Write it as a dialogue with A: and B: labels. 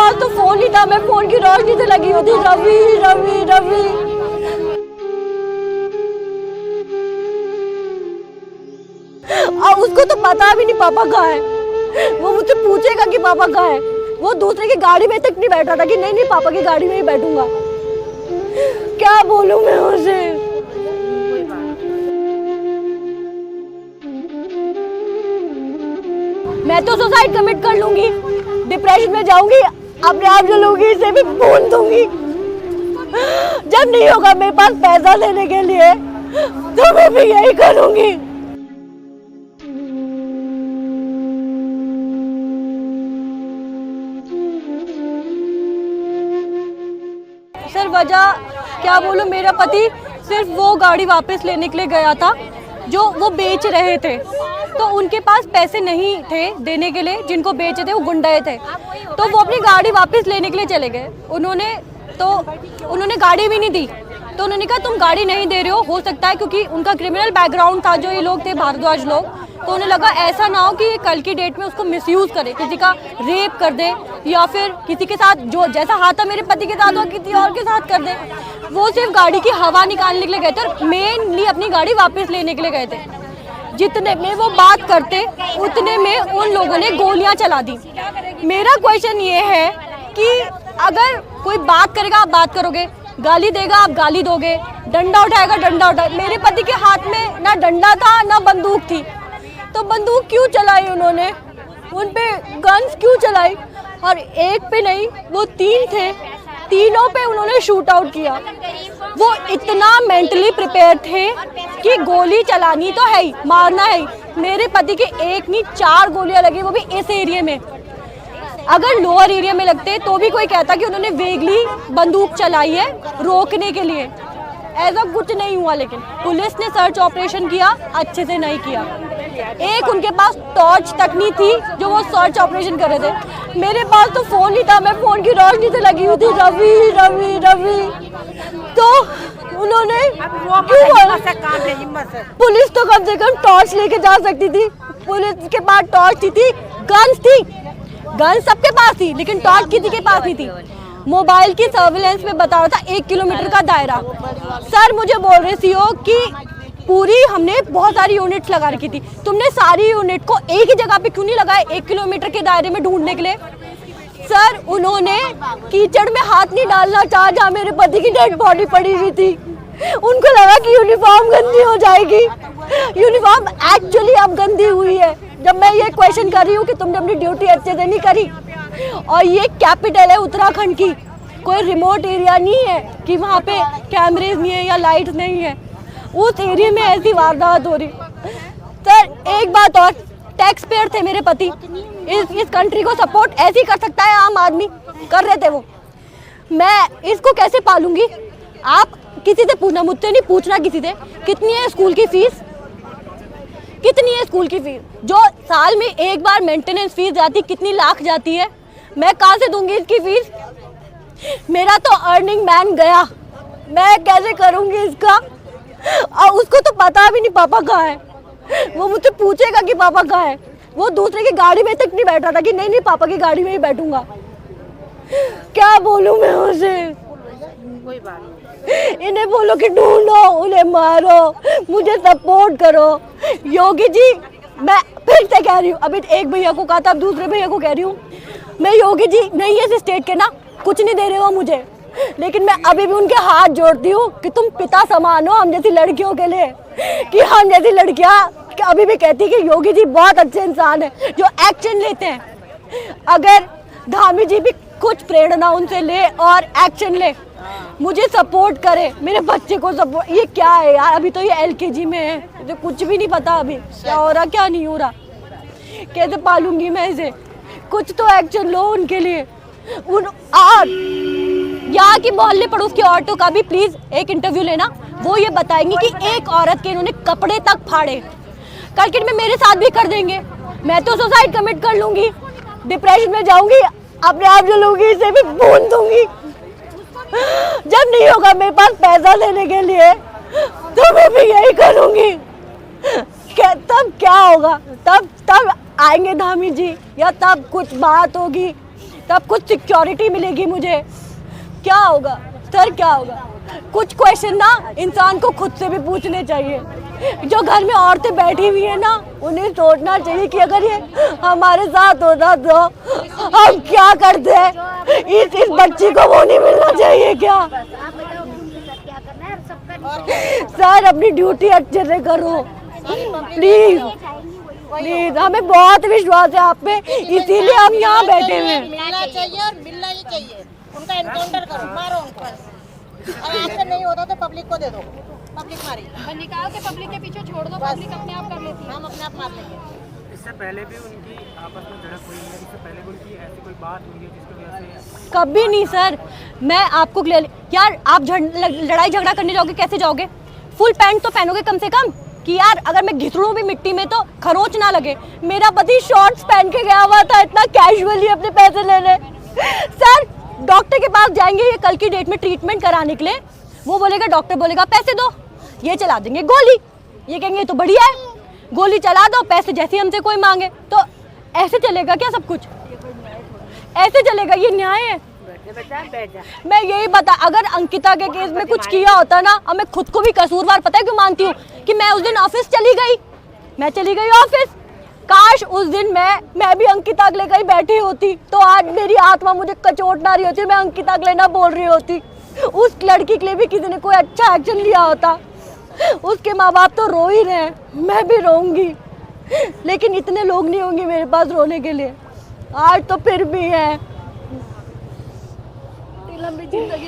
A: पास तो फोन ही था, मैं फोन की रोशनी से लगी हुई थी, रवि रवि रवि। अब उसको तो पता भी नहीं पापा कहाँ है, वो मुझसे पूछेगा कि पापा कहाँ है। वो दूसरे की गाड़ी में तक नहीं बैठा था कि नहीं नहीं पापा की गाड़ी में ही बैठूंगा। क्या बोलूं मैं उसे। मैं तो सुसाइड कमिट कर लूंगी, डिप्रेशन में जाऊंगी, अपने आप जलूंगी, इसे भी भून दूंगी। जब नहीं होगा मेरे पास पैसा देने के लिए तो मैं भी यही करूंगी। सर वजह क्या बोलूं, मेरा पति सिर्फ वो गाड़ी वापस लेने के लिए गया था जो वो बेच रहे थे, तो उनके पास पैसे नहीं थे देने के लिए, जिनको बेचे थे वो गुंडे थे, तो वो अपनी गाड़ी वापस लेने के लिए चले गए। उन्होंने गाड़ी भी नहीं दी, तो उन्होंने कहा तुम गाड़ी नहीं दे रहे हो सकता है क्योंकि उनका क्रिमिनल बैकग्राउंड था जो ये लोग थे भारद्वाज लोग, तो उन्हें लगा ऐसा ना हो कि ये कल की डेट में उसको मिसयूज करे, किसी का रेप कर दे या फिर किसी के साथ जो जैसा हाथ था मेरे पति के साथ और किसी और के साथ कर दे। वो सिर्फ गाड़ी की हवा निकालने के लिए गए थे और मेनली अपनी गाड़ी वापस लेने के लिए गए थे। जितने में वो बात करते उतने में उन लोगों ने गोलियां चला दी। मेरा क्वेश्चन ये है कि अगर कोई बात करेगा आप बात करोगे, गाली देगा आप गाली दोगे, डंडा उठाएगा डंडा उठाए। मेरे पति के हाथ में ना डंडा था ना बंदूक थी, तो बंदूक क्यों चलाई उन्होंने, उन पे गन्स क्यों चलाई? और एक पे नहीं वो तीन थे, तीनों पे उन्होंने शूट आउट किया। वो इतना मेंटली प्रिपेयर थे कि गोली चलानी तो है ही, मारना है ही। मेरे पति के एक नहीं 4 गोलियां लगी, वो भी इस एरिया में। अगर लोअर एरिया में लगते तो भी कोई कहता कि उन्होंने वेगली बंदूक चलाई है रोकने के लिए, ऐसा कुछ नहीं हुआ। लेकिन पुलिस ने सर्च ऑपरेशन किया, अच्छे से नहीं किया। एक उनके पास टॉर्च तक नहीं थी जो वो सर्च ऑपरेशन कर रहे थे। मेरे पास तो फोन ही था, मैं फोन की रोशनी से लगी हुई थी, रवि रवि रवि। तो उन्होंने पुलिस तो कम से कम टॉर्च लेके जा सकती थी, पुलिस के पास टॉर्च थी, गन्स थी, गन सबके पास थी, लेकिन टॉर्च किसी के पास नहीं थी। मोबाइल की सर्विलेंस में बता रहा था 1 किलोमीटर का दायरा। सर मुझे बोल रहे सी कि पूरी हमने बहुत सारी यूनिट्स लगा रखी थी, तुमने सारी यूनिट को एक ही जगह पे क्यों नहीं लगाए 1 किलोमीटर के दायरे में ढूंढने के लिए? सर उन्होंने कीचड़ में हाथ नहीं डालना चाहा जहाँ मेरे पति की डेड बॉडी पड़ी हुई थी। उनको लगा कि यूनिफॉर्म गंदी हो जाएगी। यूनिफॉर्म एक्चुअली अब गंदी हुई है। जब मैं ये क्वेश्चन कर रही हूँ कि तुमने अपनी ड्यूटी अच्छे से नहीं करी, और ये कैपिटल है उत्तराखंड की, कोई रिमोट एरिया नहीं है कि वहाँ पे कैमरेज नहीं है या लाइट्स नहीं है, उस एरिया में ऐसी वारदात हो रही। सर एक बात और, टैक्स पेयर थे मेरे पति, इस कंट्री को सपोर्ट ऐसे ही कर सकता है आम आदमी, कर रहे थे वो। मैं इसको कैसे पालूंगी? आप किसी से पूछना, मुझसे नहीं पूछना किसी से। कितनी है स्कूल की फीस, कितनी है स्कूल की फीस? जो साल में एक बार मेंटेनेंस फीस जाती कितनी लाख जाती है, मैं कहाँ से दूंगी इसकी फीस? मेरा तो अर्निंग मैन गया, मैं कैसे करूंगी इसका? और उसको तो पता भी नहीं पापा कहाँ है, वो मुझसे पूछेगा कि पापा कहाँ है। वो दूसरे की गाड़ी में तक नहीं बैठा था कि नहीं नहीं पापा की गाड़ी में ही बैठूंगा। क्या बोलूं मैं उसे? कोई बात नहीं, इन्हें बोलो कि ढूंढो, उन्हें मारो, मुझे सपोर्ट करो। योगी जी, मैं फिर से कह रही हूँ, अभी एक भैया को कहा था, अब दूसरे भैया को कह रही हूँ, मैं योगी जी नहीं है इस स्टेट के ना, कुछ नहीं दे रहे हो मुझे, लेकिन मैं अभी भी उनके हाथ जोड़ती हूँ कि तुम पिता समान हो हम जैसी लड़कियों के लिए, कि हम जैसी लड़कियाँ अभी भी कहती कि योगी जी बहुत अच्छे इंसान है जो एक्शन लेते हैं। अगर धामी जी भी कुछ प्रेरणा उनसे ले और एक्शन ले, मुझे सपोर्ट करे, मेरे बच्चे को सपोर्ट। ये क्या है यार, अभी तो ये LKG में है, मुझे कुछ भी नहीं पता अभी क्या हो रहा क्या नहीं हो रहा, कैसे पालूंगी मैं इसे? कुछ तो एक्शन लो उनके लिए। और यहाँ की मोहल्ले पड़ोस की औरतों का भी प्लीज एक इंटरव्यू लेना, वो ये बताएंगी कि एक औरत के इन्होंने कपड़े तक फाड़े। कल में मेरे साथ भी कर देंगे, मैं तो सुसाइड कमिट कर लूंगी, डिप्रेशन में जाऊंगी, अपने आप जलूंगी, इसे भी भून दूंगी। जब नहीं होगा मेरे पास पैसा देने के लिए तो मैं भी यही करूंगी। तब क्या होगा? तब आएंगे धामी जी, या तब कुछ बात होगी तब कुछ सिक्योरिटी मिलेगी मुझे। क्या होगा सर, क्या होगा? कुछ क्वेश्चन ना इंसान को खुद से भी पूछने चाहिए। जो घर में औरतें बैठी हुई है ना, उन्हें सोचना चाहिए कि अगर ये हमारे साथ होता तो हम क्या करते। इस बच्ची को वो नहीं मिलना चाहिए क्या? सर अपनी ड्यूटी अच्छे से करो प्लीज प्लीज, हमें बहुत विश्वास है आप पे, इसीलिए हम यहाँ बैठे हुए हैं।
B: मिलना चाहिए और मिलना ही चाहिए। उनका एनकाउंटर करो, मारो उनको। और आपसे नहीं होता तो पब्लिक को दे दो, पब्लिक मारेगी।
C: निकाल के पब्लिक के पीछे छोड़ दो, पब्लिक अपने आप कर लेती है।
B: हम अपने आप मार लेंगे।
D: इससे पहले भी उनकी आपस में झड़प हुई है, इससे पहले भी उनकी ऐसी कोई बात हुई है जिसकी वजह से?
A: कभी नहीं सर, मैं आपको क्लियर, यार आप लड़ाई झगड़ा करने जाओगे कैसे जाओगे? फुल पैंट तो पहनोगे कम से कम, कि यार अगर मैं घिसड़ूं भी मिट्टी में तो खरोच ना लगे। मेरा पति शॉर्ट्स पहन के गया हुआ था इतना कैजुअली अपने पैसे लेने। सर डॉक्टर के पास जाएंगे ये कल की डेट में ट्रीटमेंट कराने के लिए, वो बोलेगा, डॉक्टर बोलेगा पैसे दो, ये चला देंगे गोली, ये कहेंगे तो बढ़िया है, गोली चला दो, पैसे जैसे हमसे कोई मांगे। तो ऐसे चलेगा क्या सब कुछ? ऐसे चलेगा? ये न्याय है? मैं यही बता, अगर अंकिता के केस में कुछ किया होता ना, और मैं खुद को भी कसूरवार पता है क्यों मानती हूँ, कि मैं उस दिन ऑफिस चली गई, मैं चली गई ऑफिस, काश उस दिन मैं भी अंकिता के लिए कहीं बैठी होती तो आज मेरी आत्मा मुझे कचोट ना रही होती, मैं अंकिता के लिए ना बोल रही होती, उस लड़की के लिए भी किसी ने कोई अच्छा एक्शन लिया होता। उसके माँ बाप तो रो ही रहे हैं, मैं भी रोऊंगी, लेकिन इतने लोग नहीं होंगे मेरे पास रोने के लिए। आज तो फिर भी है। लंबी जिंदगी